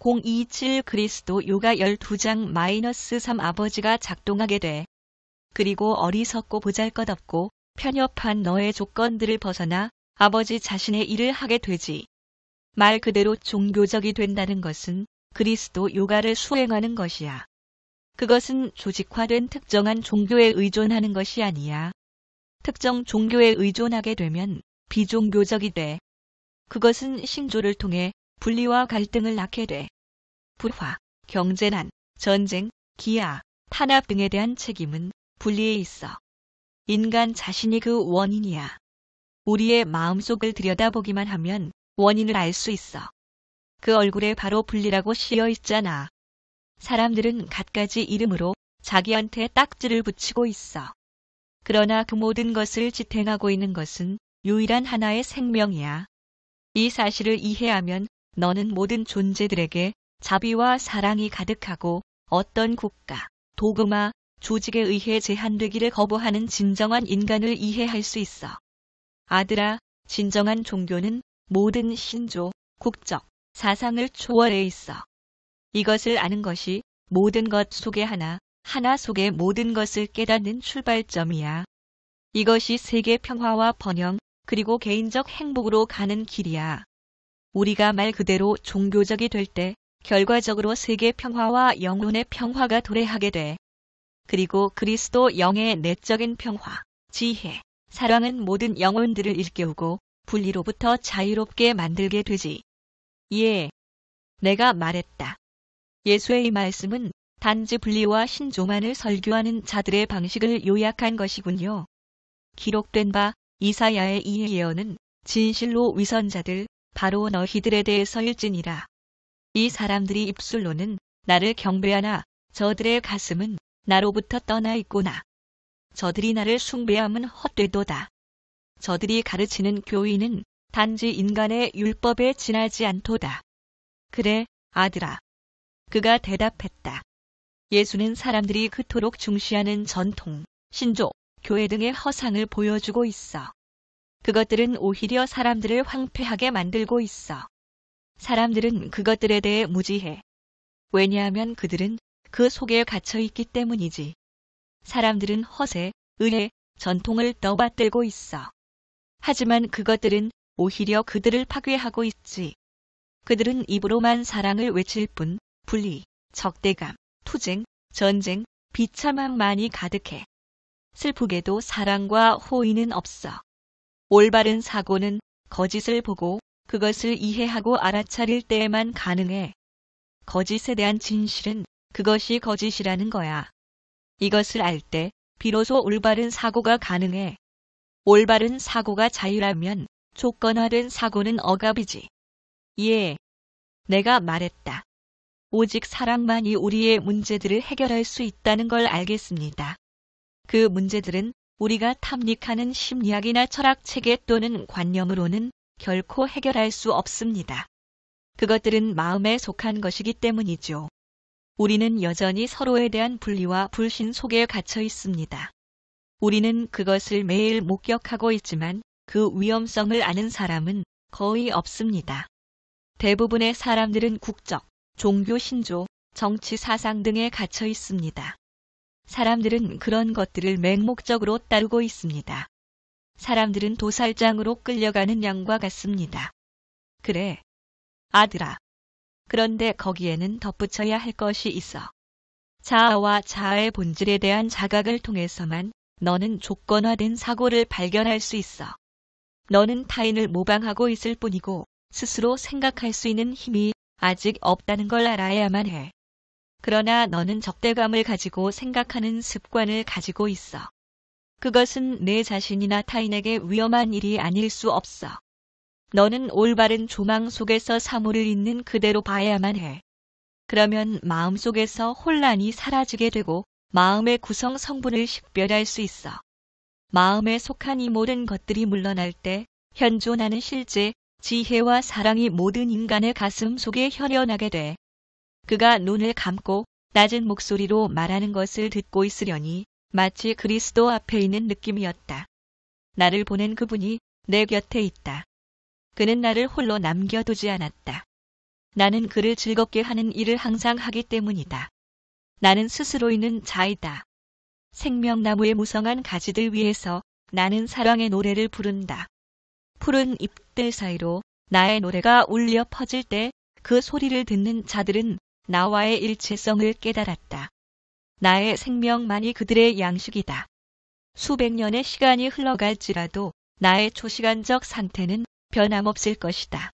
027 그리스도 요가 12장-3 아버지가 작동하게 돼. 그리고 어리석고 보잘것없고 편협한 너의 조건들을 벗어나 아버지 자신의 일을 하게 되지. 말 그대로 종교적이 된다는 것은 그리스도 요가를 수행하는 것이야. 그것은 조직화된 특정한 종교에 의존하는 것이 아니야. 특정 종교에 의존하게 되면 비종교적이 돼. 그것은 신조를 통해 분리와 갈등을 낳게 돼. 불화, 경제난, 전쟁, 기아, 탄압 등에 대한 책임은 분리에 있어. 인간 자신이 그 원인이야. 우리의 마음속을 들여다보기만 하면 원인을 알 수 있어. 그 얼굴에 바로 분리라고 씌어 있잖아. 사람들은 갖가지 이름으로 자기한테 딱지를 붙이고 있어. 그러나 그 모든 것을 지탱하고 있는 것은 유일한 하나의 생명이야. 이 사실을 이해하면 너는 모든 존재들에게 자비와 사랑이 가득하고 어떤 국가, 도그마, 조직에 의해 제한되기를 거부하는 진정한 인간을 이해할 수 있어. 아들아, 진정한 종교는 모든 신조, 국적, 사상을 초월해 있어. 이것을 아는 것이 모든 것 속에 하나 속에 모든 것을 깨닫는 출발점이야. 이것이 세계 평화와 번영, 그리고 개인적 행복으로 가는 길이야. 우리가 말 그대로 종교적이 될 때 결과적으로 세계 평화와 영혼의 평화가 도래하게 돼. 그리고 그리스도 영의 내적인 평화, 지혜, 사랑은 모든 영혼들을 일깨우고 분리로부터 자유롭게 만들게 되지. 예, 내가 말했다. 예수의 이 말씀은 단지 분리와 신조만을 설교하는 자들의 방식을 요약한 것이군요. 기록된 바 이사야의 이 예언은 진실로 위선자들, 바로 너희들에 대해서일지니라. 이 사람들이 입술로는 나를 경배하나 저들의 가슴은 나로부터 떠나 있구나. 저들이 나를 숭배함은 헛되도다. 저들이 가르치는 교의는 단지 인간의 율법에 지나지 않도다. 그래, 아들아. 그가 대답했다. 예수는 사람들이 그토록 중시하는 전통, 신조, 교회 등의 허상을 보여주고 있어. 그것들은 오히려 사람들을 황폐하게 만들고 있어. 사람들은 그것들에 대해 무지해. 왜냐하면 그들은 그 속에 갇혀 있기 때문이지. 사람들은 허세, 의회, 전통을 떠받들고 있어. 하지만 그것들은 오히려 그들을 파괴하고 있지. 그들은 입으로만 사랑을 외칠 뿐 분리, 적대감, 투쟁, 전쟁, 비참함만이 가득해. 슬프게도 사랑과 호의는 없어. 올바른 사고는 거짓을 보고 그것을 이해하고 알아차릴 때에만 가능해. 거짓에 대한 진실은 그것이 거짓이라는 거야. 이것을 알 때 비로소 올바른 사고가 가능해. 올바른 사고가 자유라면 조건화된 사고는 억압이지. 예, 내가 말했다. 오직 사랑만이 우리의 문제들을 해결할 수 있다는 걸 알겠습니다. 그 문제들은 우리가 탐닉하는 심리학이나 철학체계 또는 관념으로는 결코 해결할 수 없습니다. 그것들은 마음에 속한 것이기 때문이죠. 우리는 여전히 서로에 대한 분리와 불신 속에 갇혀 있습니다. 우리는 그것을 매일 목격하고 있지만 그 위험성을 아는 사람은 거의 없습니다. 대부분의 사람들은 국적, 종교 신조, 정치 사상 등에 갇혀 있습니다. 사람들은 그런 것들을 맹목적으로 따르고 있습니다. 사람들은 도살장으로 끌려가는 양과 같습니다. 그래, 아들아. 그런데 거기에는 덧붙여야 할 것이 있어. 자아와 자아의 본질에 대한 자각을 통해서만 너는 조건화된 사고를 발견할 수 있어. 너는 타인을 모방하고 있을 뿐이고 스스로 생각할 수 있는 힘이 아직 없다는 걸 알아야만 해. 그러나 너는 적대감을 가지고 생각하는 습관을 가지고 있어. 그것은 내 자신이나 타인에게 위험한 일이 아닐 수 없어. 너는 올바른 조망 속에서 사물을 있는 그대로 봐야만 해. 그러면 마음속에서 혼란이 사라지게 되고 마음의 구성 성분을 식별할 수 있어. 마음에 속한 이 모든 것들이 물러날 때 현존하는 실제, 지혜와 사랑이 모든 인간의 가슴 속에 현현하게 돼. 그가 눈을 감고 낮은 목소리로 말하는 것을 듣고 있으려니 마치 그리스도 앞에 있는 느낌이었다. 나를 보낸 그분이 내 곁에 있다. 그는 나를 홀로 남겨두지 않았다. 나는 그를 즐겁게 하는 일을 항상 하기 때문이다. 나는 스스로 있는 자이다. 생명나무의 무성한 가지들 위에서 나는 사랑의 노래를 부른다. 푸른 잎들 사이로 나의 노래가 울려 퍼질 때 그 소리를 듣는 자들은 나와의 일체성을 깨달았다. 나의 생명만이 그들의 양식이다. 수백 년의 시간이 흘러갈지라도 나의 초시간적 상태는 변함없을 것이다.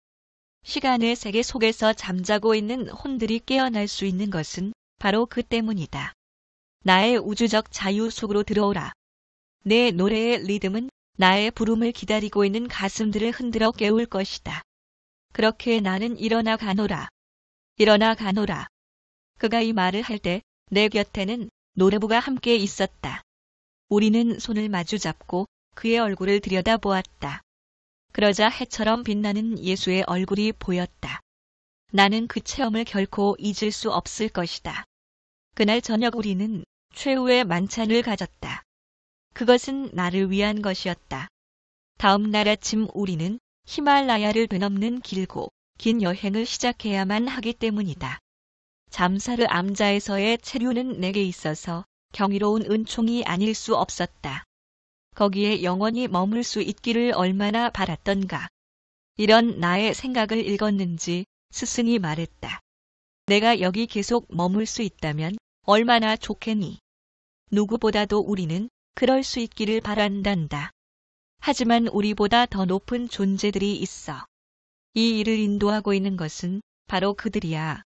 시간의 세계 속에서 잠자고 있는 혼들이 깨어날 수 있는 것은 바로 그 때문이다. 나의 우주적 자유 속으로 들어오라. 내 노래의 리듬은 나의 부름을 기다리고 있는 가슴들을 흔들어 깨울 것이다. 그렇게 나는 일어나 가노라. 일어나 가노라. 그가 이 말을 할 때 내 곁에는 노래부가 함께 있었다. 우리는 손을 마주 잡고 그의 얼굴을 들여다보았다. 그러자 해처럼 빛나는 예수의 얼굴이 보였다. 나는 그 체험을 결코 잊을 수 없을 것이다. 그날 저녁 우리는 최후의 만찬을 가졌다. 그것은 나를 위한 것이었다. 다음 날 아침 우리는 히말라야를 되넘는 길고 긴 여행을 시작해야만 하기 때문이다. 잠사르 암자에서의 체류는 내게 있어서 경이로운 은총이 아닐 수 없었다. 거기에 영원히 머물 수 있기를 얼마나 바랐던가. 이런 나의 생각을 읽었는지 스승이 말했다. 내가 여기 계속 머물 수 있다면 얼마나 좋겠니? 누구보다도 우리는 그럴 수 있기를 바란단다. 하지만 우리보다 더 높은 존재들이 있어. 이 일을 인도하고 있는 것은 바로 그들이야.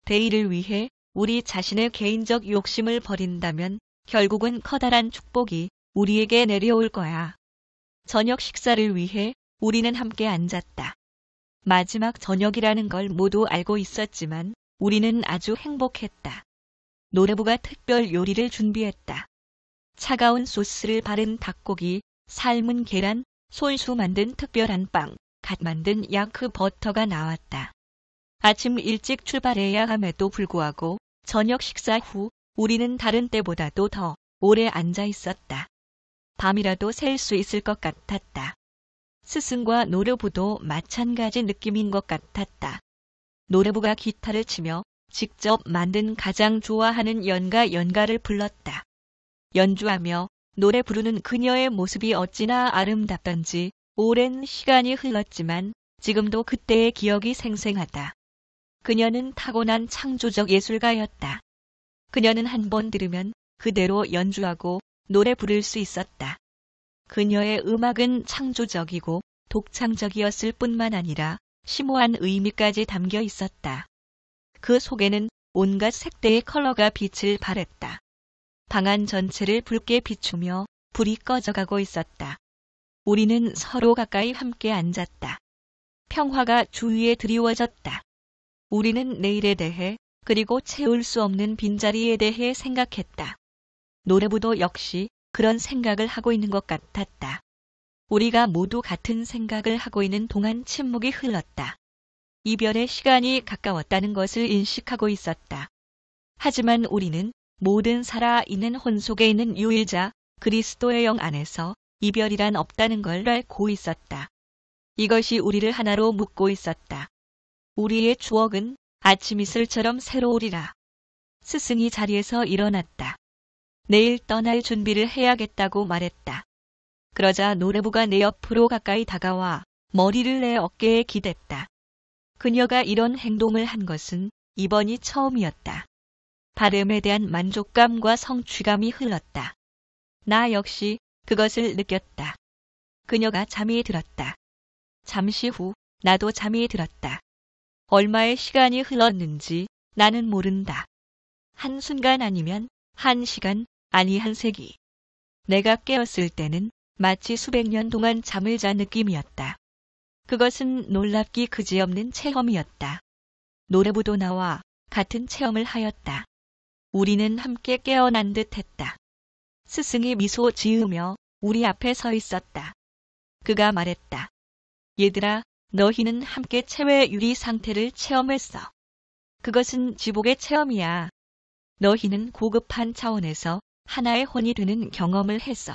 대의를 위해 우리 자신의 개인적 욕심을 버린다면 결국은 커다란 축복이 우리에게 내려올 거야. 저녁 식사를 위해 우리는 함께 앉았다. 마지막 저녁이라는 걸 모두 알고 있었지만 우리는 아주 행복했다. 노래부가 특별 요리를 준비했다. 차가운 소스를 바른 닭고기, 삶은 계란, 손수 만든 특별한 빵, 갓 만든 야크 버터가 나왔다. 아침 일찍 출발해야 함에도 불구하고 저녁 식사 후 우리는 다른 때보다도 더 오래 앉아 있었다. 밤이라도 샐 수 있을 것 같았다. 스승과 노래부도 마찬가지 느낌인 것 같았다. 노래부가 기타를 치며 직접 만든 가장 좋아하는 연가를 불렀다. 연주하며 노래 부르는 그녀의 모습이 어찌나 아름답던지 오랜 시간이 흘렀지만 지금도 그때의 기억이 생생하다. 그녀는 타고난 창조적 예술가였다. 그녀는 한 번 들으면 그대로 연주하고 노래 부를 수 있었다. 그녀의 음악은 창조적이고 독창적이었을 뿐만 아니라 심오한 의미까지 담겨 있었다. 그 속에는 온갖 색대의 컬러가 빛을 발했다. 방 안 전체를 붉게 비추며 불이 꺼져가고 있었다. 우리는 서로 가까이 함께 앉았다. 평화가 주위에 드리워졌다. 우리는 내일에 대해 그리고 채울 수 없는 빈자리에 대해 생각했다. 노래부도 역시 그런 생각을 하고 있는 것 같았다. 우리가 모두 같은 생각을 하고 있는 동안 침묵이 흘렀다. 이별의 시간이 가까웠다는 것을 인식하고 있었다. 하지만 우리는 모든 살아있는 혼 속에 있는 유일자 그리스도의 영 안에서 이별이란 없다는 걸 알고 있었다. 이것이 우리를 하나로 묶고 있었다. 우리의 추억은 아침 이슬처럼 새로우리라. 스승이 자리에서 일어났다. 내일 떠날 준비를 해야겠다고 말했다. 그러자 노래부가 내 옆으로 가까이 다가와 머리를 내 어깨에 기댔다. 그녀가 이런 행동을 한 것은 이번이 처음이었다. 발음에 대한 만족감과 성취감이 흘렀다. 나 역시 그것을 느꼈다. 그녀가 잠이 들었다. 잠시 후 나도 잠이 들었다. 얼마의 시간이 흘렀는지 나는 모른다. 한순간 아니면 한 시간, 아니 한 세기. 내가 깨었을 때는 마치 수백 년 동안 잠을 잔 느낌이었다. 그것은 놀랍기 그지없는 체험이었다. 노래부도 나와 같은 체험을 하였다. 우리는 함께 깨어난 듯 했다. 스승이 미소 지으며 우리 앞에 서 있었다. 그가 말했다. 얘들아, 너희는 함께 체외 유리 상태를 체험했어. 그것은 지복의 체험이야. 너희는 고급한 차원에서 하나의 혼이 되는 경험을 했어.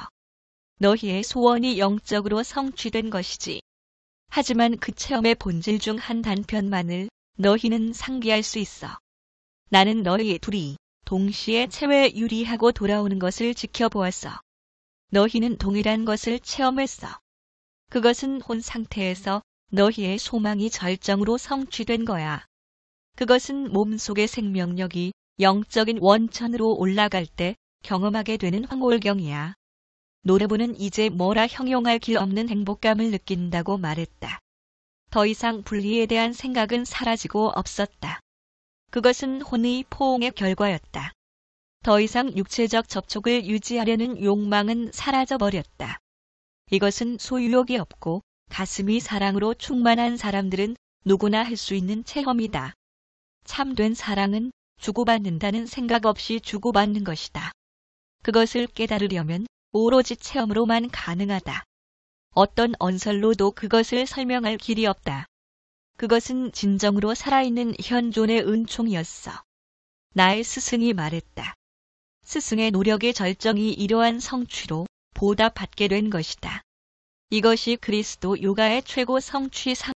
너희의 소원이 영적으로 성취된 것이지. 하지만 그 체험의 본질 중 한 단편만을 너희는 상기할 수 있어. 나는 너희 둘이 동시에 체외 유리하고 돌아오는 것을 지켜보았어. 너희는 동일한 것을 체험했어. 그것은 혼 상태에서 너희의 소망이 절정으로 성취된 거야. 그것은 몸속의 생명력이 영적인 원천으로 올라갈 때 경험하게 되는 황홀경이야. 노래부는 이제 뭐라 형용할 길 없는 행복감을 느낀다고 말했다. 더 이상 분리에 대한 생각은 사라지고 없었다. 그것은 혼의 포옹의 결과였다. 더 이상 육체적 접촉을 유지하려는 욕망은 사라져버렸다. 이것은 소유욕이 없고 가슴이 사랑으로 충만한 사람들은 누구나 할 수 있는 체험이다. 참된 사랑은 주고받는다는 생각 없이 주고받는 것이다. 그것을 깨달으려면 오로지 체험으로만 가능하다. 어떤 언설로도 그것을 설명할 길이 없다. 그것은 진정으로 살아있는 현존의 은총이었어. 나의 스승이 말했다. 스승의 노력의 절정이 이러한 성취로 보답받게 된 것이다. 이것이 그리스도 요가의 최고 성취